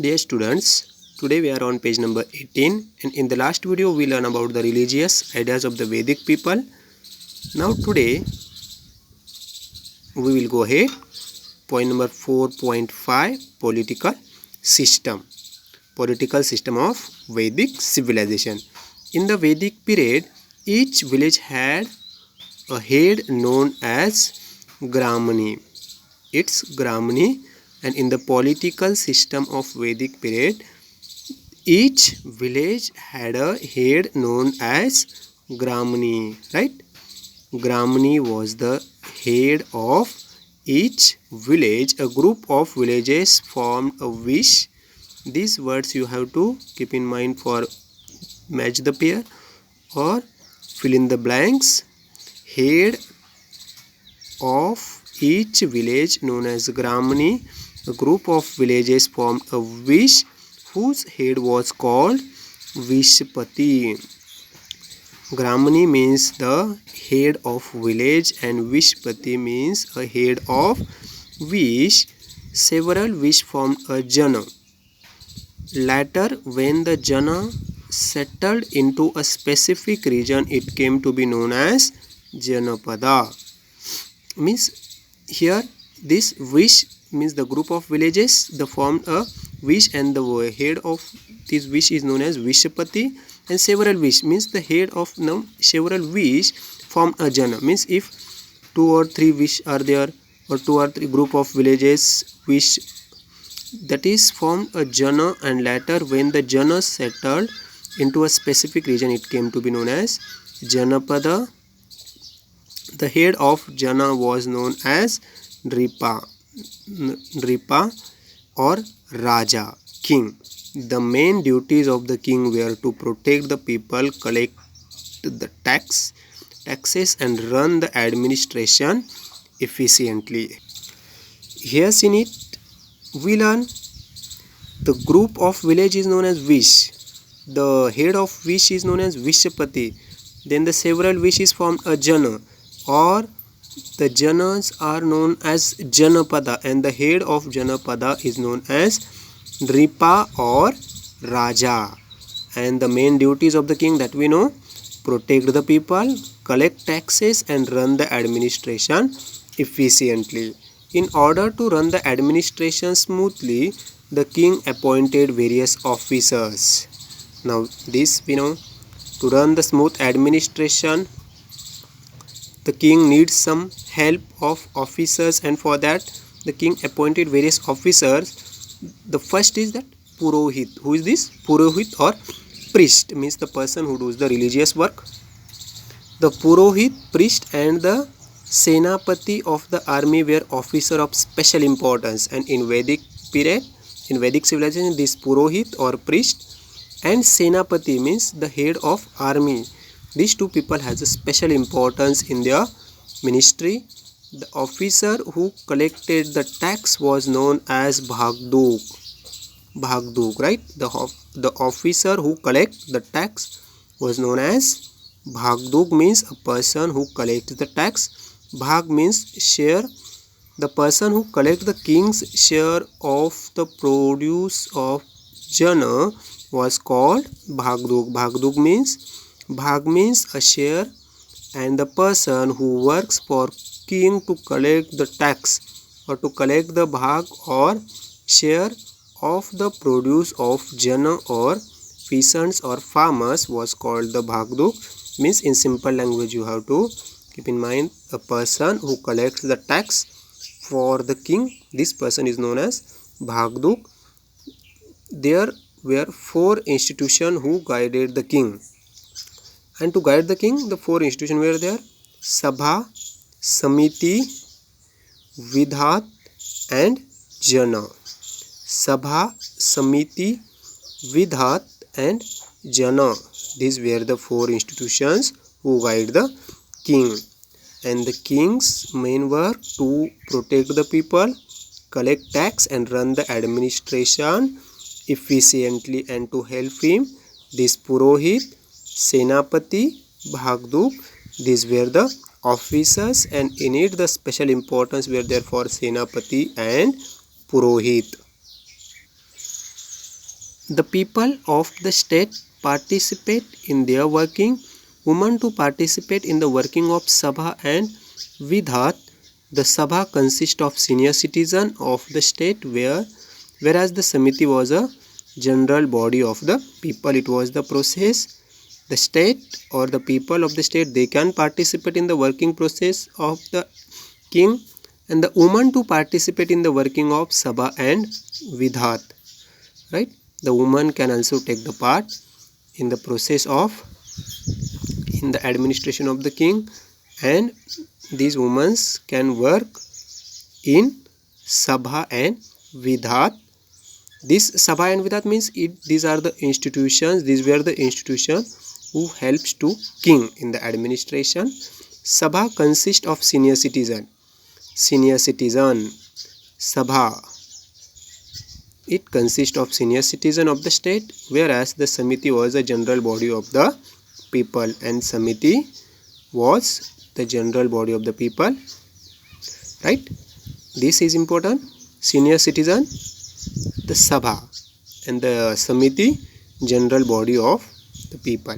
Dear students, today we are on page number 18 and in the last video we learned about the religious ideas of the Vedic people. Now today we will go ahead. Point number 4.5 Political system of Vedic civilization. In the Vedic period, each village had a head known as Gramani. It's Gramani, and in the political system of Vedic period, each village had a head known as Gramani, right? Gramani was the head of each village. A group of villages formed a wish. These words you have to keep in mind for match the pair or fill in the blanks. Head of each village known as Gramani. A group of villages formed a wish whose head was called Vishpati. Gramani means the head of village and Vishpati means a head of wish. Several wish formed a Jana. Later, when the Jana settled into a specific region, it came to be known as Janapada. Means here this wish means the group of villages they formed a wish and the head of this wish is known as Vishpati, and several wish means the head of several wish formed a Jana. Means if 2 or 3 wish are there or 2 or 3 group of villages wish, that is formed a Jana, and later when the Jana settled into a specific region it came to be known as Janapada. The head of Jana was known as Nripa or Raja, king. The main duties of the king were to protect the people, collect the taxes and run the administration efficiently. Here in it we learn the group of village is known as Vish. The head of Vish is known as Vishpati. Then the several wishes formed a Jana, or the Janas are known as Janapada, and the head of Janapada is known as Nripa or Raja. And the main duties of the king that we know: protect the people, collect taxes and run the administration efficiently. In order to run the administration smoothly, the king appointed various officers. Now this we know, to run the smooth administration the king needs some help of officers, and for that the king appointed various officers. The first is that Purohit. Who is this? Purohit or priest means the person who does the religious work. The Purohit, priest, and the Senapati of the army were officer of special importance, and in Vedic period, in Vedic civilization, this Purohit or priest and Senapati means the head of army. These two people has a special importance in their ministry. The officer who collected the tax was known as Bhagduk. Bhagduk, right? The officer who collect the tax was known as Bhagduk, means a person who collects the tax. Bhag means share. The person who collects the king's share of the produce of Jana was called Bhagduk. Bhag means a share, and the person who works for king to collect the tax or to collect the bhag or share of the produce of Jana or peasants or farmers was called the Bhagduk. Means in simple language you have to keep in mind a person who collects the tax for the king. This person is known as Bhagduk. There were 4 institutions who guided the king. And to guide the king, the 4 institutions were there: Sabha, Samiti, Vidhat and Jana. Sabha, Samiti, Vidhat and Jana. These were the 4 institutions who guide the king. And the king's main work to protect the people, collect tax and run the administration efficiently, and to help him this Purohit, Senapati, Bhagduk, these were the officers, and in it the special importance were there for Senapati and Purohit. The people of the state participate in their working. Women to participate in the working of Sabha and Vidhat. The Sabha consists of senior citizen of the state, whereas the Samiti was a general body of the people. It was the process. The state or the people of the state, they can participate in the working process of the king, and the woman to participate in the working of Sabha and Vidhat. Right? The woman can also take the part in the process of in the administration of the king, and these women can work in Sabha and Vidhat. This Sabha and Vidhat means these are the institutions, these were the institutions who helps to king in the administration. Sabha consists of senior citizen. Sabha, it consists of senior citizen of the state, whereas the Samiti was a general body of the people, and Samiti was the general body of the people. Right? This is important. Senior citizen, the Sabha, and the Samiti, general body of the people.